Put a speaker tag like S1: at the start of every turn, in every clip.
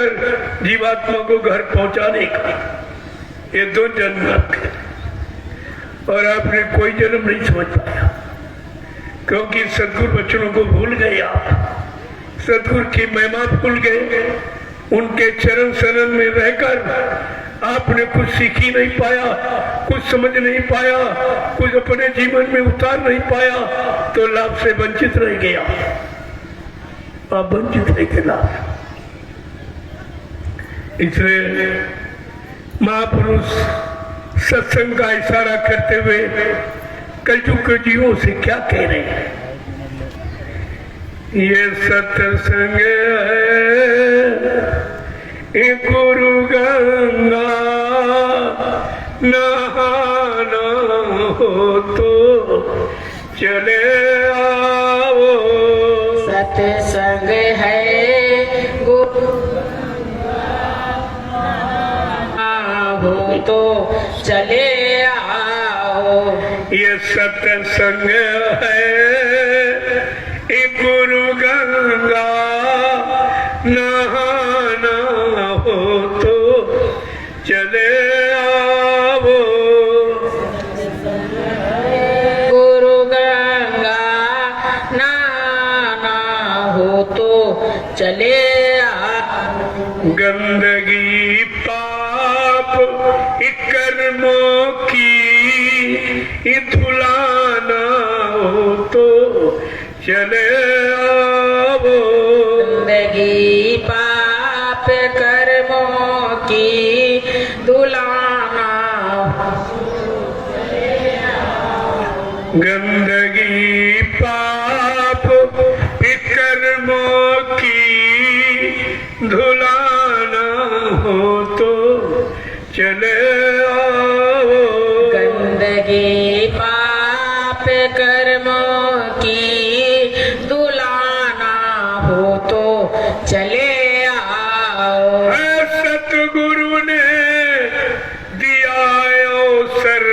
S1: कर जीवात्मा को घर पहुंचाने का। ये 2 जन्म आपके, और आपने कोई जन्म नहीं समझ पाया, क्योंकि सदगुरु वचनों को भूल गए आप, सदगुरु की महिमा भूल गए। उनके चरण शरण में रहकर आपने कुछ सीख ही नहीं पाया, कुछ समझ नहीं पाया, कुछ अपने जीवन में उतार नहीं पाया, तो लाभ से वंचित रह गया। आप वंचित रह गए लाभ। इसलिए महापुरुष सत्संग का इशारा करते हुए कलयुग के जीवों से क्या कह रहे हैं? ये सत्संग है गुरु गंगा, नहाना हो तो चले आओ।
S2: सत्संग है गुरु हो तो चले आओ।
S1: ये सत्संग है गुरु गंगा, नहाना हो तो चले आओ।
S2: गुरु गंगा नहाना हो तो चले आओ।
S1: गंदगी पाप कर्मों की धुलाना हो तो चले आओ।
S2: गंदगी पाप कर्मों की धुलाना,
S1: गंदगी पाप कर्मों की धुलाना हो तो चले आओ।
S2: गंदगी पाप कर्मों की धुलाना हो तो चले आओ।
S1: सतगुरु ने दिया अवसर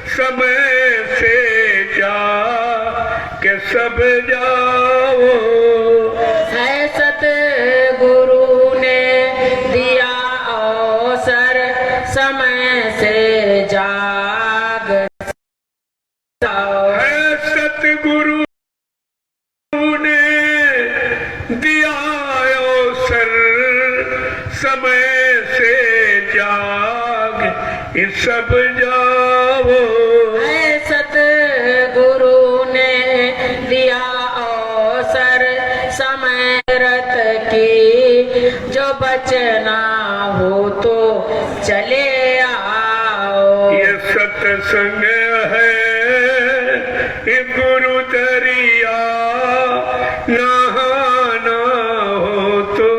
S1: समय से जा के सब जाओ।
S2: है सतगुरु ने दिया अवसर समय से जाग जाओ।
S1: है सतगुरु ने दिया अवसर समय से जाग ये सब जाओ।
S2: है सतगुरु ने दिया अवसर समय रत की, जो बचना हो तो चले आओ।
S1: ये सत्संग है ये गुरु दरिया, नहाना हो तो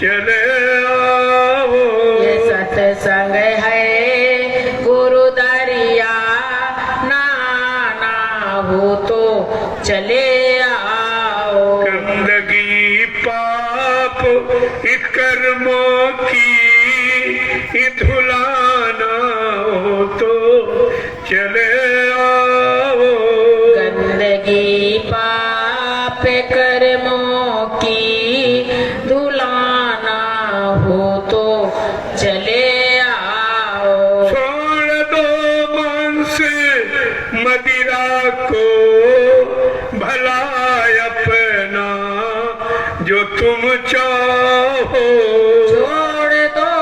S1: चले आओ।
S2: ये सत्संग है गुरु दरिया, नहाना हो तो चले आओ।
S1: गंदगी पाप कर्मों की धुलाना हो तो चले आओ।
S2: गंदगी पाप कर्मों की धुलाना हो तो चले आओ।
S1: छोड़ दो मांस मदिरा को भला अपना जो तुम चाहो।
S2: छोड़ दो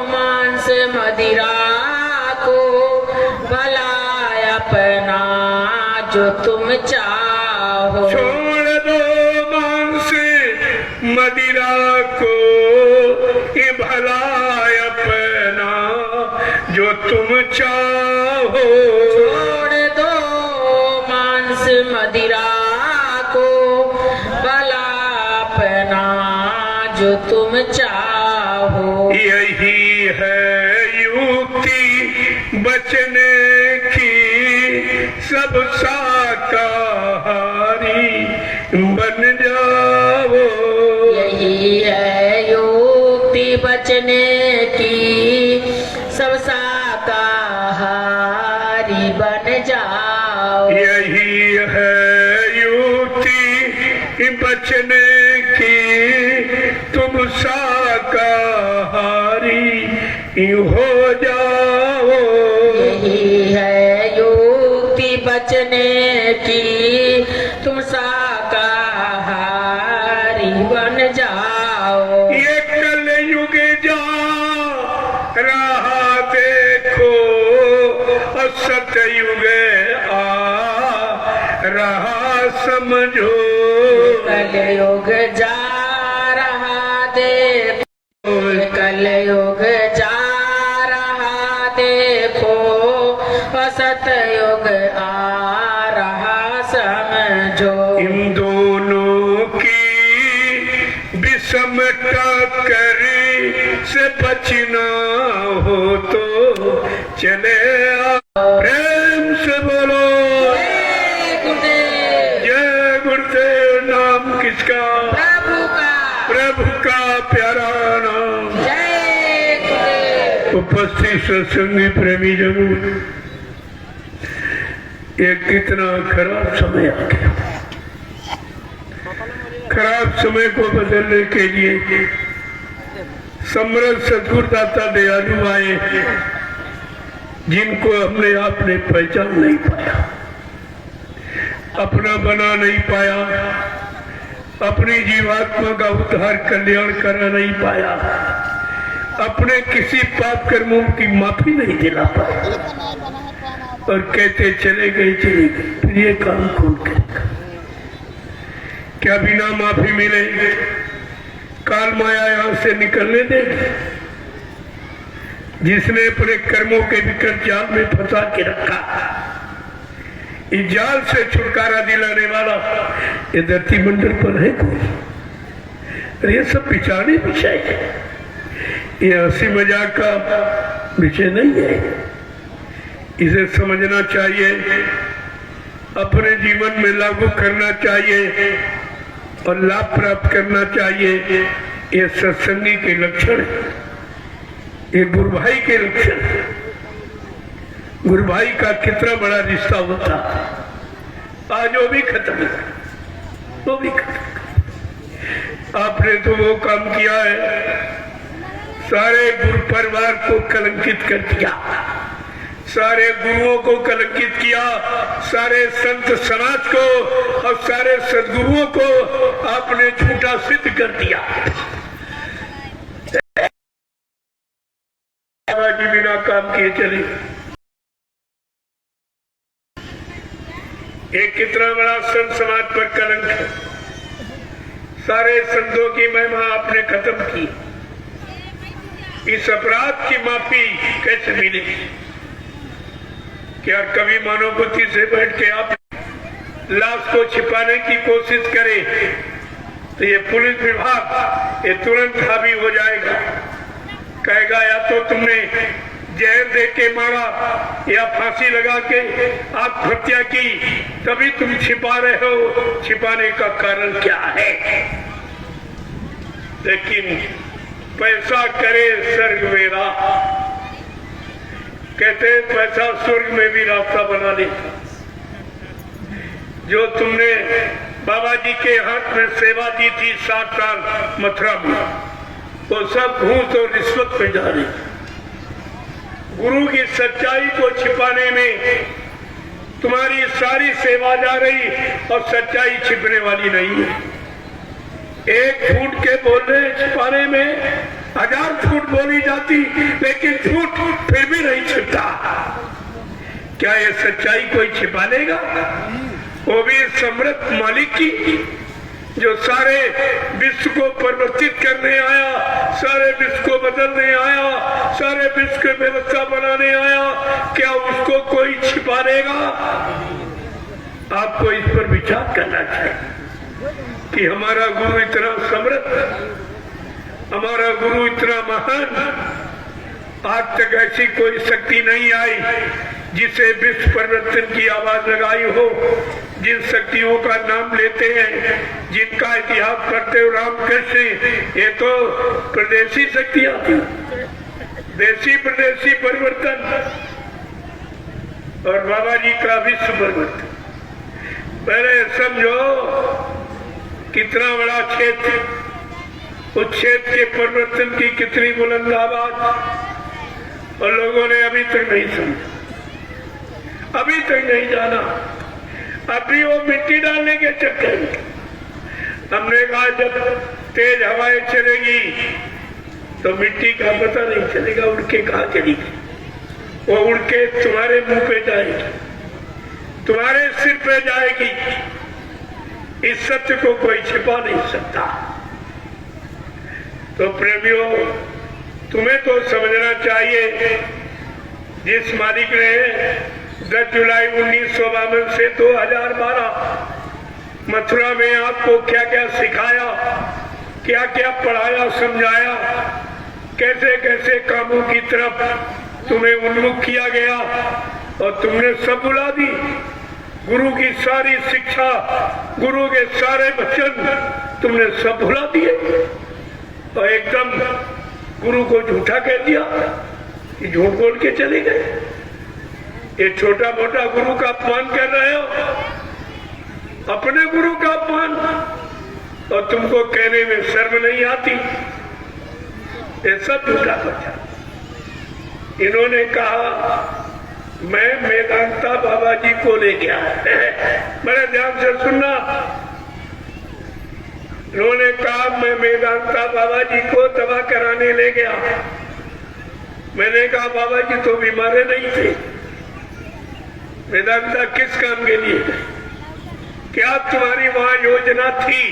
S2: मांस मदिरा को भला अपना जो तुम चाहो।
S1: छोड़ दो मांस मदिरा को ये भला अपना जो तुम चाहो।
S2: छोड़ दो मांस मदिरा को भला अपना जो तुम चाहो।
S1: यही है युक्ति बचने की, सब शाकाहारी बन जाओ।
S2: यही है युक्ति बचने की, सब शाकाहारी बन जाओ।
S1: यही है युक्ति बचने की, तुम यूं हो जाओ।
S2: यही है युक्ति बचने की, तुम शाकाहारी बन जाओ।
S1: ये कलयुग जा रहा देखो, और सतयुग आ रहा समझो।
S2: कलयुग जा रहा देखो, कलयुग जा रहा देखो, सतयुग आ रहा समझो।
S1: इन दोनों की विषम टक्कर से बचना हो तो चले आओ। प्रेम से बोलो
S2: जय गुरुदेव।
S1: जय गुरुदेव। नाम किसका?
S2: प्रभु का।
S1: प्रभु का प्यारा नाम।
S2: जय गुरुदेव।
S1: उपस्थित सत्संगी प्रेमी जरूर, ये कितना खराब समय आ गया। खराब समय को बदलने के लिए समर्थ सद्गुरुदाता दयालु आए, जिनको हमने आपने पहचान नहीं पाया, अपना बना नहीं पाया, अपनी जीवात्मा का उद्धार कल्याण करा नहीं पाया, अपने किसी पाप कर्मों की माफी नहीं दिला पाया, और कहते चले गए चले गए। फिर ये काम कौन करेगा? क्या बिना माफी मिले काल माया यहां से निकलने देगी? जिसने अपने कर्मों के विकट जाल में फंसा के रखा, इस जाल से छुटकारा दिलाने वाला ये धरती मंडल पर है कोई? ये सब विचारने विषय है, ये हंसी मजाक का विषय नहीं है। इसे समझना चाहिए, अपने जीवन में लागू करना चाहिए और लाभ प्राप्त करना चाहिए। ये सत्संगी के लक्षण है, ये गुरु भाई के लक्षण है। गुरु भाई का कितना बड़ा रिश्ता होता, आज वो भी खत्म है, वो भी खत्म। आपने तो वो काम किया है, सारे गुरु परिवार को कलंकित कर दिया, सारे गुरुओं को कलंकित किया, सारे संत समाज को और सारे सद्गुरुओं को आपने झूठा सिद्ध कर दिया। जी बिना काम किए चले। एक कितना बड़ा संत समाज पर कलंक है। सारे संतों की महिमा आपने खत्म की। इस अपराध की माफी कैसे मिलेगी? क्या कभी मानवबुद्धि से बैठ के आप लाश को छिपाने की कोशिश करें तो ये पुलिस विभाग ये तुरंत हावी हो जाएगा, कहेगा या तो तुमने जहर दे के मारा या फांसी लगा के आत्महत्या की, तभी तुम छिपा रहे हो। छिपाने का कारण क्या है? लेकिन पैसा करे स्वर्ग में राह, कहते पैसा स्वर्ग में भी रास्ता बना देता। जो तुमने बाबा जी के हाथ में सेवा दी थी 7 साल मथुरा में, वो सब घूस और रिश्वत पे जा रही। गुरु की सच्चाई को छिपाने में तुम्हारी सारी सेवा जा रही और सच्चाई छिपने वाली नहीं है। एक झूठ के बोलने छिपाने में 1000 झूठ बोली जाती, लेकिन झूठ फिर भी नहीं छिपता। क्या ये सच्चाई कोई छिपा लेगा? वो भी समर्थ मालिक की, जो सारे विश्व को परिवर्तित करने आया, सारे विश्व को बदलने आया, सारे विश्व की व्यवस्था बनाने आया, क्या उसको कोई छिपा लेगा? आपको इस पर विचार करना चाहिए कि हमारा गुरु इतना समर्थ, हमारा गुरु इतना महान, आज तक ऐसी कोई शक्ति नहीं आई जिसे विश्व परिवर्तन की आवाज लगाई हो। जिन शक्तियों का नाम लेते हैं, जिनका इतिहास पढ़ते हो, रामकृष्ण, ये तो प्रदेशी शक्तियां थी, देशी प्रदेशी परिवर्तन, और बाबा जी का विश्व परिवर्तन। पहले समझो कितना बड़ा क्षेत्र, उस क्षेत्र के परिवर्तन की कितनी बुलंद आवाज। और लोगों ने अभी तक नहीं समझा, अभी तक नहीं जाना। अभी वो मिट्टी डालने के चक्कर में हमने कहा जब तेज हवाएं चलेगी तो मिट्टी का पता नहीं चलेगा उड़ के कहाँ चलेगी। वो उड़ के तुम्हारे मुंह पे जाएगी, तुम्हारे सिर पे जाएगी। इस सत्य को कोई छिपा नहीं सकता। तो प्रेमियों, तुम्हें तो समझना चाहिए, जिस मालिक ने 10 जुलाई 1952 से 2012 मथुरा में आपको क्या क्या सिखाया, क्या क्या पढ़ाया, समझाया, कैसे कैसे कामों की तरफ तुम्हें उन्मुख किया गया और तुमने सब भुला दी। गुरु की सारी शिक्षा, गुरु के सारे वचन तुमने सब भुला दिए और एकदम गुरु को झूठा कह दिया कि झूठ बोल के चले गए। ये छोटा मोटा गुरु का अपमान कर रहे हो, अपने गुरु का अपमान, और तुमको कहने में शर्म नहीं आती। ये सब झूठा बचा। इन्होंने कहा मैं मेदांता बाबा जी को ले गया। मेरे ध्यान से सुनना, इन्होंने कहा मैं मेदांता बाबा जी को दवा कराने ले गया। मैंने कहा बाबा जी तो बीमार नहीं थे, वेदांता किस काम के लिए? क्या तुम्हारी वहां योजना थी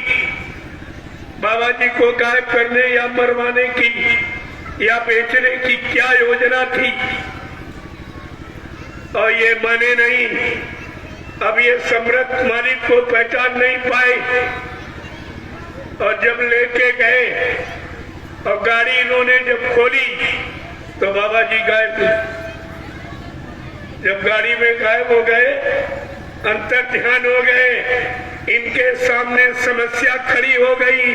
S1: बाबा जी को गायब करने या मरवाने की या बेचने की? क्या योजना थी? और ये माने नहीं। अब ये समर्थ मालिक को पहचान नहीं पाए और जब लेके गए और गाड़ी इन्होंने जब खोली तो बाबा जी गायब थे। जब गाड़ी में गायब हो गए, अंतर ध्यान हो गए, इनके सामने समस्या खड़ी हो गई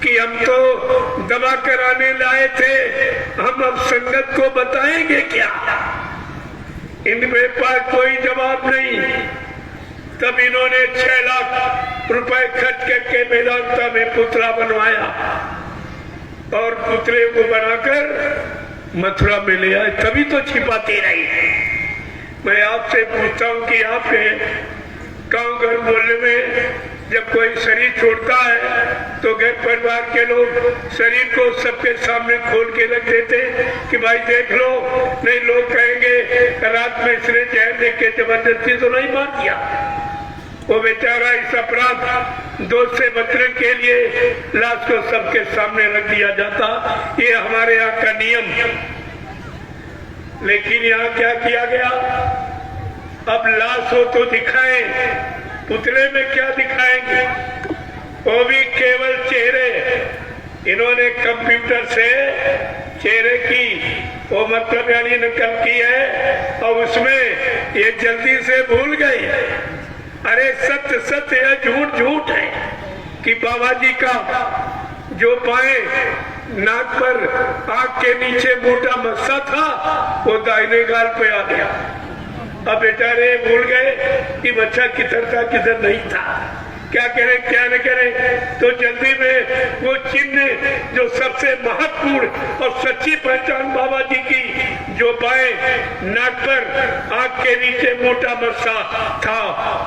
S1: कि हम तो दवा कराने लाए थे, हम अब संगत को बताएंगे क्या? इनके पास कोई जवाब नहीं। तब इन्होंने 6 लाख रुपए खर्च करके वेदांता में पुतला बनवाया और पुतले को बनाकर मथुरा में ले आए। तभी तो छिपाती रही। मैं आपसे पूछता हूँ कि आपके गांव घर मोहल्ले में जब कोई शरीर छोड़ता है तो घर परिवार के लोग शरीर को सबके सामने खोल के रख देते कि भाई देख लो, नहीं लोग कहेंगे रात में इसने जहर दे के जबरदस्ती तो नहीं मार दिया। वो बेचारा इस अपराध दोष से बचने के लिए लाश को सबके सामने रख दिया जाता। ये हमारे यहाँ का नियम। लेकिन यहाँ क्या किया गया? अब लाश हो तो दिखाएं, पुतले में क्या दिखाएंगे? वो भी केवल चेहरे। इन्होंने कंप्यूटर से चेहरे की वो मतलब यानी नकल की है और उसमें ये जल्दी से भूल गए। अरे सत्य सत्य है, झूठ झूठ है कि बाबा जी का जो पाए नाक पर आंख के नीचे मोटा मस्सा था वो दाहिने गाल पे आ गया। अब बेचारे भूल गए कि बच्चा किधर था किधर नहीं था, क्या करें क्या न करें। तो जल्दी में वो चिन्ह जो सबसे महत्वपूर्ण और सच्ची पहचान बाबा जी की जो पाए नाक पर आंख के नीचे मोटा मस्सा था,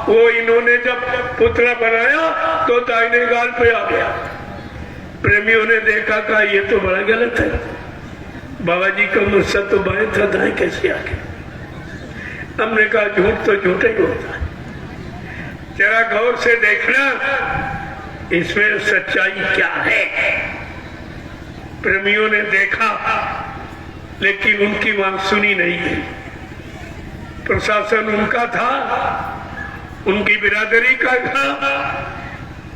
S1: वो इन्होंने जब पुतला बनाया तो दाहिने गाल पे आ गया। प्रेमियों ने देखा कहा ये तो बड़ा गलत है, बाबा जी का मस्सा तो बाएं था, दाएं कैसे आ गया? हमने कहा झूठ तो झूठा ही होता है, जरा गौर से देखना इसमें सच्चाई क्या है। प्रेमियों ने देखा लेकिन उनकी बात सुनी नहीं गई। प्रशासन उनका था, उनकी बिरादरी का था,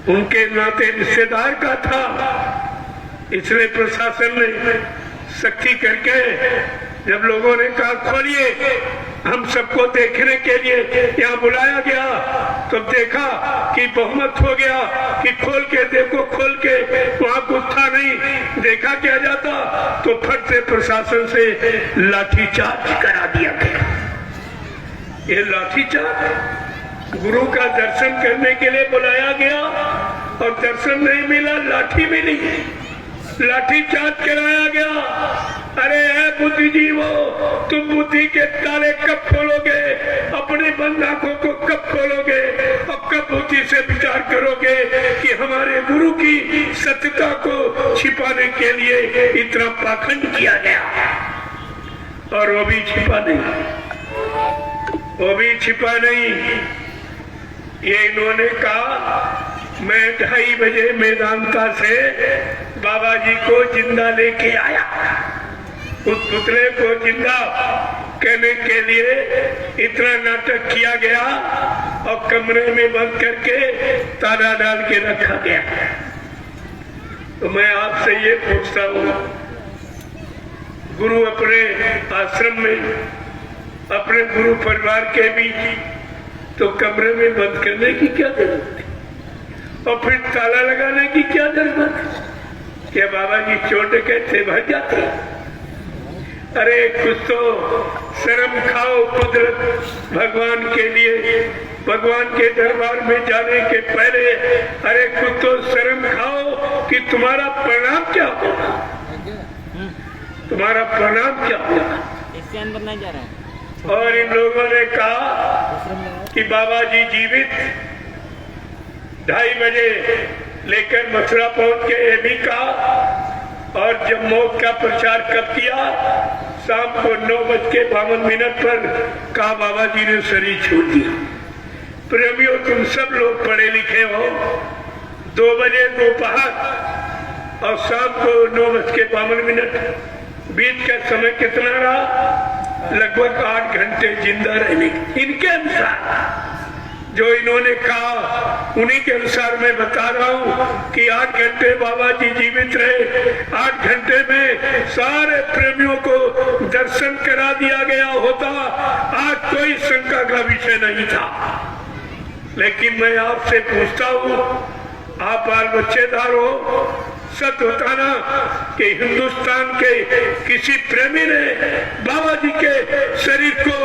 S1: उनके नाते रिश्तेदार का था, इसलिए प्रशासन ने सख्ती करके जब लोगों ने कहा खोलिए, हम सबको देखने के लिए यहाँ बुलाया गया, तो देखा कि बहुमत हो गया कि खोल के देखो, खोल के वहाँ कुछ था नहीं। देखा क्या जाता तो फट से प्रशासन से लाठीचार्ज करा दिया गया। ये लाठीचार्ज, गुरु का दर्शन करने के लिए बुलाया गया और दर्शन नहीं मिला, लाठी मिली, लाठीचार्ज कराया गया। अरे है बुद्धिजीवो, तुम बुद्धि के ताले कब खोलोगे, अपने बंद आंखों को कब खोलोगे और कब बुद्धि से विचार करोगे कि हमारे गुरु की सत्यता को छिपाने के लिए इतना पाखंड किया गया। और वो भी छिपा नहीं। ये इन्होंने कहा मैं 2:30 बजे मेदांता से बाबा जी को जिंदा लेके आया। उस पुतले को जिंदा करने के लिए इतना नाटक किया गया और कमरे में बंद करके ताला डाल के रखा गया। तो मैं आपसे ये पूछता हूँ, गुरु अपने आश्रम में अपने गुरु परिवार के बीच तो कमरे में बंद करने की क्या जरूरत थी और फिर ताला लगाने की क्या जरूरत है? क्या बाबा जी चोट कैसे भर जाते? अरे कुछ तो शर्म खाओ कुदरत भगवान के लिए, भगवान के दरबार में जाने के पहले अरे कुछ तो शर्म खाओ कि तुम्हारा परिणाम क्या होगा, तुम्हारा परिणाम क्या होगा।
S2: इससे अंदर नहीं जा रहा है।
S1: और इन लोगों ने कहा कि बाबा जी जीवित 2:30 बजे लेकर मथुरा पहुंच के ये भी कहा। और जब मौत का प्रचार कब किया, शाम को 9:52 पर कहा बाबा जी ने शरीर छोड़ दिया। प्रेमियों तुम सब लोग पढ़े लिखे हो, 2 बजे दोपहर और शाम को 9:52 बीच का समय कितना रहा? लगभग 8 घंटे जिंदा रहने इनके अनुसार। जो इन्होंने कहा उन्हीं के अनुसार मैं बता रहा हूं कि 8 घंटे बाबा जी जीवित रहे। 8 घंटे में सारे प्रेमियों को दर्शन करा दिया गया होता, आज कोई शंका का विषय नहीं था। लेकिन मैं आपसे पूछता हूं, आप बाल बच्चेदार हो, सच होता ना कि हिंदुस्तान के किसी प्रेमी ने बाबा जी के शरीर को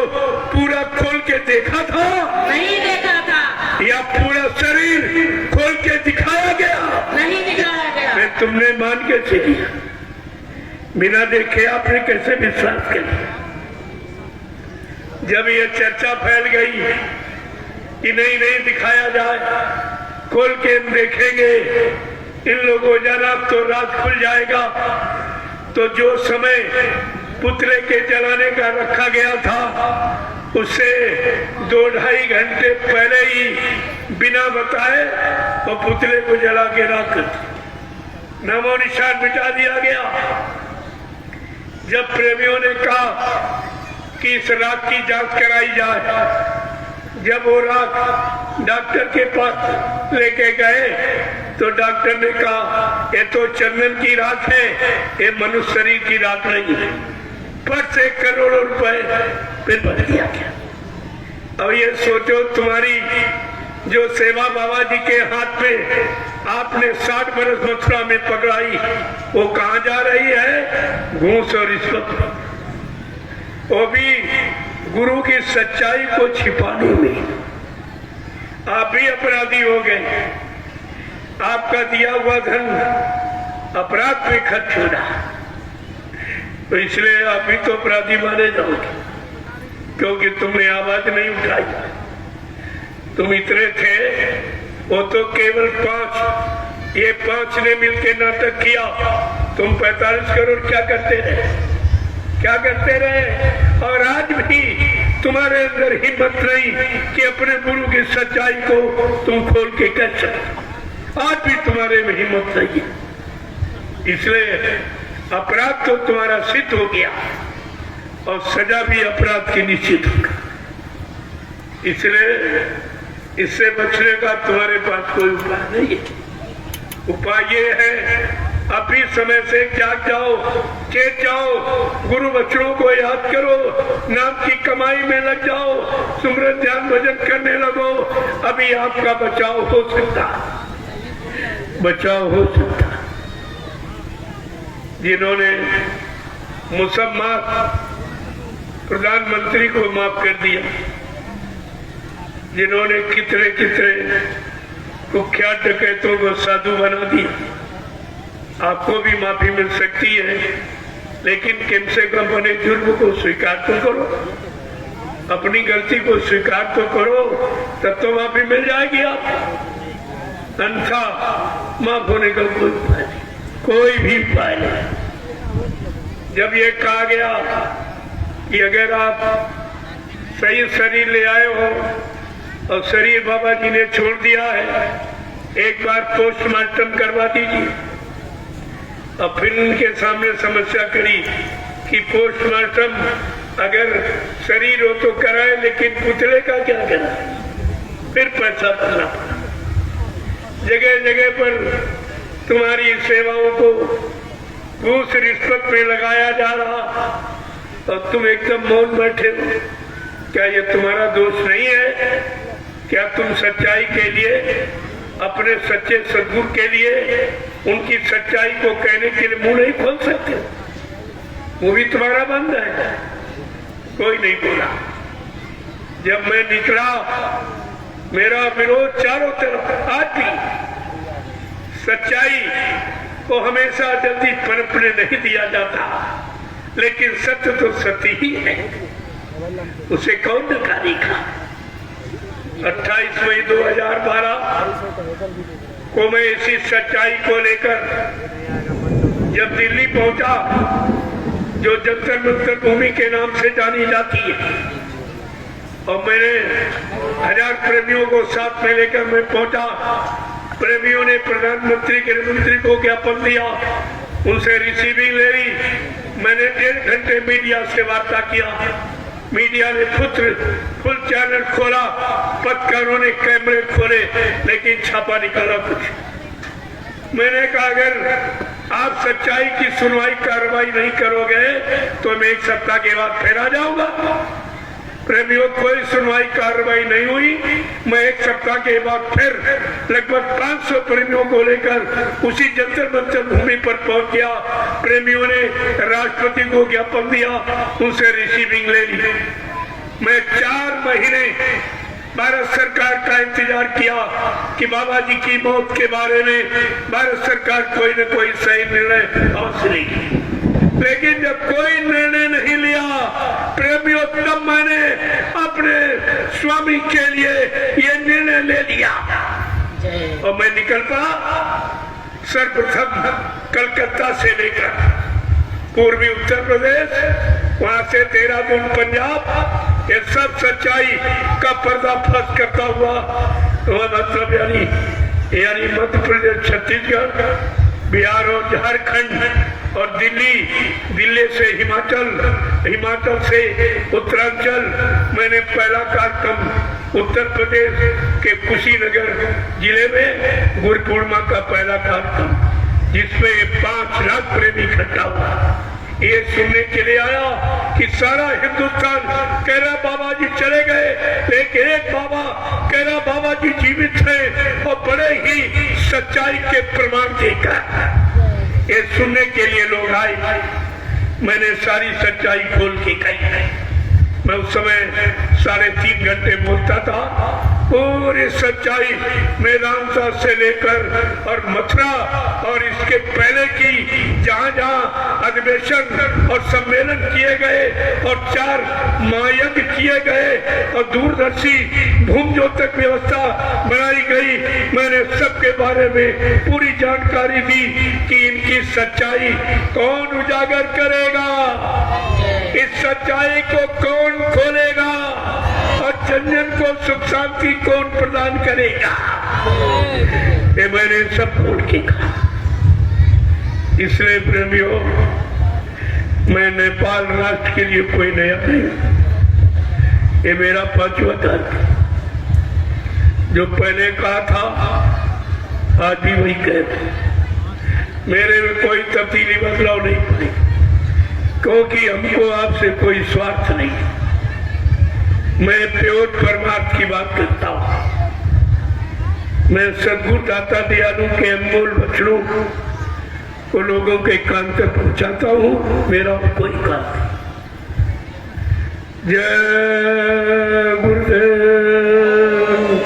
S1: पूरा खोल के देखा था?
S2: नहीं देखा था।
S1: या पूरा शरीर खोल के दिखाया गया?
S2: नहीं दिखाया गया।
S1: मैं तुमने मान कैसे किया? बिना देखे आपने कैसे विश्वास कर लिया? जब ये चर्चा फैल गई कि नहीं दिखाया जाए, खोल के हम देखेंगे, इन लोगों जाना तो रात खुल जाएगा। तो जो समय पुतले के जलाने का रखा गया था उससे 2-2.5 घंटे पहले ही बिना बताए और पुतले को जला के राख नामो निशान मिटा दिया गया। जब प्रेमियों ने कहा कि इस राख की जांच कराई जाए, जब वो राख डॉक्टर के पास लेके गए तो डॉक्टर ने कहा ये तो चंदन की राख है, ये मनुष्य शरीर की राख नहीं है। पर से करोड़ों रुपए फिर बदल दिया गया। अब ये सोचो, तुम्हारी जो सेवा बाबा जी के हाथ में आपने 60 बरस मथुरा में पकड़ाई, वो कहाँ जा रही है? घूस और रिश्वत। वो भी गुरु की सच्चाई को छिपाने में। आप भी अपराधी हो गए, आपका दिया हुआ धन अपराध में खर्च हो रहा, तो इसलिए आप भी तो अपराधी माने जाओगे, क्योंकि तुमने आवाज नहीं उठाई। तुम इतने थे, वो तो केवल 5, ये 5 ने मिलकर नाटक किया। तुम 45 करोड़ क्या करते रहे? और आज भी तुम्हारे अंदर हिम्मत नहीं कि अपने गुरु की सच्चाई को तुम खोल के कह सको। आज भी तुम्हारे में हिम्मत नहीं है। इसलिए अपराध तो तुम्हारा सिद्ध हो गया और सजा भी अपराध की निश्चित होगी। इसलिए इससे बचने का तुम्हारे पास कोई उपाय नहीं है। उपाय ये है, अभी समय से जाग जाओ, चेत जाओ, गुरु वचनों को याद करो, नाम की कमाई में लग जाओ, सुमरन ध्यान भजन करने लगो। अभी आपका बचाव हो सकता। जिन्होंने मुसलमान प्रधानमंत्री को माफ कर दिया, जिन्होंने कितने कुख्यात डकैतों को साधु बना दिया, आपको भी माफी मिल सकती है। लेकिन कम से कम अपने जुर्म को स्वीकार तो करो, अपनी गलती को स्वीकार तो करो, तब तो माफी मिल जाएगी आप। अन्यथा माफ होने का कोई उपाय नहीं, कोई भी उपाय नहीं। जब ये कहा गया कि अगर आप सही शरीर ले आए हो और शरीर बाबा जी ने छोड़ दिया है, एक बार पोस्टमार्टम करवा दीजिए। और फिर उनके सामने समस्या करी कि पोस्टमार्टम अगर शरीर हो तो कराए, लेकिन पुतले का क्या कराए? फिर पैसा भरना पड़ा। जगह जगह पर तुम्हारी सेवाओं को घूस रिश्वत में लगाया जा रहा और तुम एकदम मौन बैठे हो। क्या ये तुम्हारा दोष नहीं है? क्या तुम सच्चाई के लिए, अपने सच्चे सद्गुरु के लिए उनकी सच्चाई को कहने के लिए मुंह नहीं खोल सकते? वो भी तुम्हारा बंद है। कोई नहीं बोला। जब मैं निकला, मेरा विरोध चारों तरफ। आज भी सच्चाई को हमेशा जल्दी पनपने नहीं दिया जाता, लेकिन सत्य तो सत्य ही है, उसे कौन नकारेगा? 28 मई 2012 को मैं इसी सच्चाई को लेकर जब दिल्ली पहुंचा, जो जंतर मंतर भूमि के नाम से जानी जाती है, और मैंने 1000 प्रेमियों को साथ में लेकर मैं पहुंचा। प्रेमियों ने प्रधानमंत्री गृह मंत्री को ज्ञापन दिया, उनसे रिसीविंग ले ली। मैंने 1.5 घंटे मीडिया से वार्ता किया। मीडिया ने फुल चैनल खोला, पत्रकारों ने कैमरे खोले, लेकिन छापा निकाला कुछ। मैंने कहा अगर आप सच्चाई की सुनवाई कार्रवाई नहीं करोगे तो मैं 1 सप्ताह के बाद फिर आ जाऊंगा। प्रेमियों, कोई सुनवाई कार्रवाई नहीं हुई। मैं 1 सप्ताह के बाद फिर लगभग 500 प्रेमियों को लेकर उसी जंतर मंतर भूमि पर पहुंच गया। प्रेमियों ने राष्ट्रपति को ज्ञापन दिया, उनसे रिसीविंग ले ली। मैं 4 महीने भारत सरकार का इंतजार किया कि बाबा जी की मौत के बारे में भारत सरकार कोई न कोई सही निर्णय अवश्य लेगी, लेकिन जब कोई निर्णय नहीं लिया प्रेमियों, तब मैंने अपने स्वामी के लिए ये निर्णय ले लिया और मैं निकल पड़ा। सर्वप्रथम कलकत्ता से लेकर पूर्वी उत्तर प्रदेश, वहां से देहरादून पंजाब, ये सब सच्चाई का पर्दाफाश करता हुआ मतलब यानी मध्य प्रदेश, छत्तीसगढ़, बिहार और झारखंड और दिल्ली से हिमाचल से उत्तरांचल। मैंने पहला कार्यक्रम उत्तर प्रदेश के कुशीनगर जिले में गुरु पूर्णिमा का पहला कार्यक्रम, जिसमें 5 लाख प्रेमी इकट्ठा हुआ। ये सुनने के लिए आया कि सारा हिंदुस्तान कह रहा बाबा जी चले गए, लेकिन एक बाबा कह रहा बाबा जी जीवित हैं और बड़े ही सच्चाई के प्रमाण देकर। ये सुनने के लिए लोग आए। मैंने सारी सच्चाई खोल के कही। मैं उस समय 3.5 घंटे बोलता था। पूरी सच्चाई मेदांता से लेकर और मथुरा और इसके पहले की जहां जहां अधिवेशन और सम्मेलन किए गए और 4 महायज्ञ किए गए और दूरदर्शी भूम ज्योतक व्यवस्था बनाई गई, मैंने सबके बारे में पूरी जानकारी दी कि इनकी सच्चाई कौन उजागर करेगा, इस सच्चाई को कौन खोलेगा और जनजन को सुख शांति कौन प्रदान करेगा। ये मैंने सब खोल के कहा। इसलिए प्रेमियों, मैं नेपाल राष्ट्र के लिए कोई नया नहीं। ये मेरा 5वां कार्य, जो पहले कहा था आज भी वही कहते। मेरे में कोई तब्दीली बदलाव नहीं पड़ी, क्योंकि हमको आपसे कोई स्वार्थ नहीं। मैं प्योर परमार्थ की बात करता हूँ। मैं सद्गुरु दाता दयालु के अनमोल वचनों को लोगों के कान तक पहुँचाता हूँ। मेरा कोई काम नहीं। जय गुरुदेव,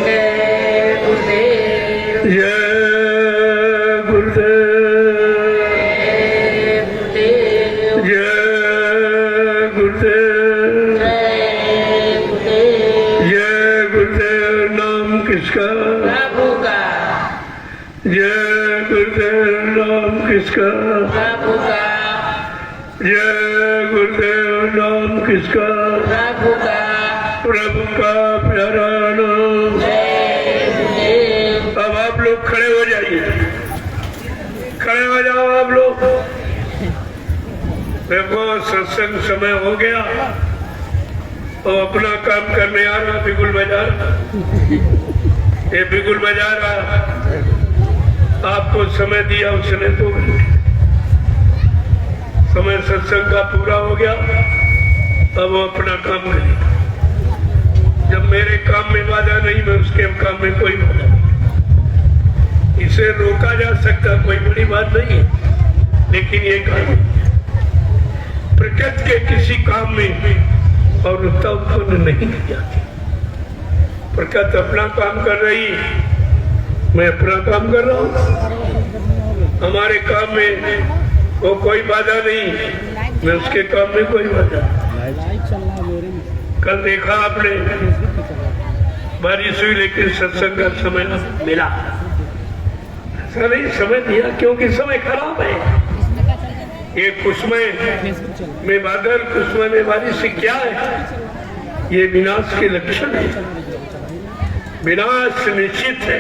S1: जय गुरुदेव, जय गुरुदेव, जय किसका?
S2: प्रभु का।
S1: जय गुरुदेव नाम किसका?
S2: प्रभु का।
S1: प्रभु का प्यारा नाम।
S2: जय गुरुदेव।
S1: अब आप लोग खड़े हो जाइए, खड़े हो जाओ आप लोग। देखो सत्संग समय हो गया और अपना काम करने आ रहा बिगुल बाजार। ये बिगुल बाजार आपको समय दिया उसने 2 घंटे, समय सत्संग का पूरा हो गया। अब वो अपना काम करेगा। जब मेरे काम में बाधा नहीं, मैं उसके काम में कोई बाधा नहीं। इसे रोका जा सकता, कोई बड़ी बात नहीं है, लेकिन ये काम प्रकृति के किसी काम में औरता उत्पन्न नहीं की जाती। प्रकृति अपना काम कर रही, मैं अपना काम कर रहा हूँ। हमारे काम में वो कोई बाधा नहीं, मैं उसके काम में कोई बाधा नहीं। कल देखा आपने बारिश हुई लेकिन सत्संग का समय मिला। ऐसा नहीं समय दिया क्योंकि समय खराब है। ये कुसुमे में बादल, कुसुमे में बारिश से क्या है? ये विनाश के लक्षण है। विनाश निश्चित है,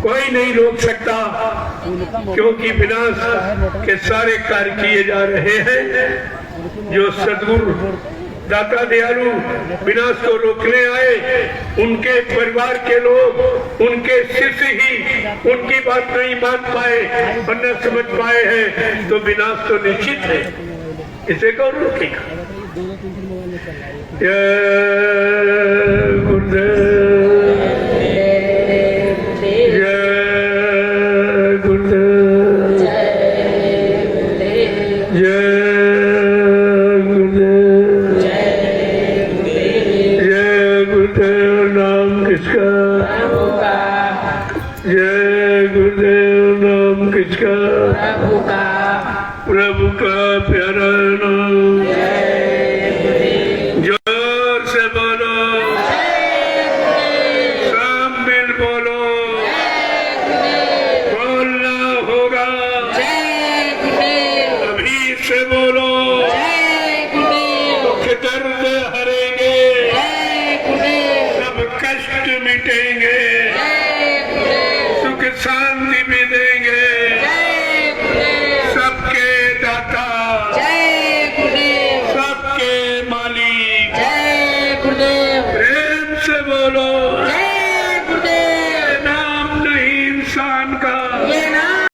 S1: कोई नहीं रोक सकता, क्योंकि विनाश के सारे कार्य किए जा रहे हैं। जो सद्गुरु दाता दयालु विनाश को रोकने आए, उनके परिवार के लोग, उनके शिष्य ही उनकी बात नहीं मान पाए और न समझ पाए हैं, तो विनाश तो निश्चित है। इसे कौन रोकेगा? जय गुरुदेव, जय गुरुदेव, जय किसका? जय गुरुदेव नाम किसका?
S2: प्रभु का।
S1: प्रभु का प्यारा नाम। जोर से बोलो, सब मिल बोलो, बोलना होगा। अभी से बोलो, दुख दर्द हरेंगे, सब कष्ट मिटेंगे, सुख शांति भी देंगे। सबके दाता, सबके मालिक, प्रेम से बोलो। नाम नहीं इंसान का,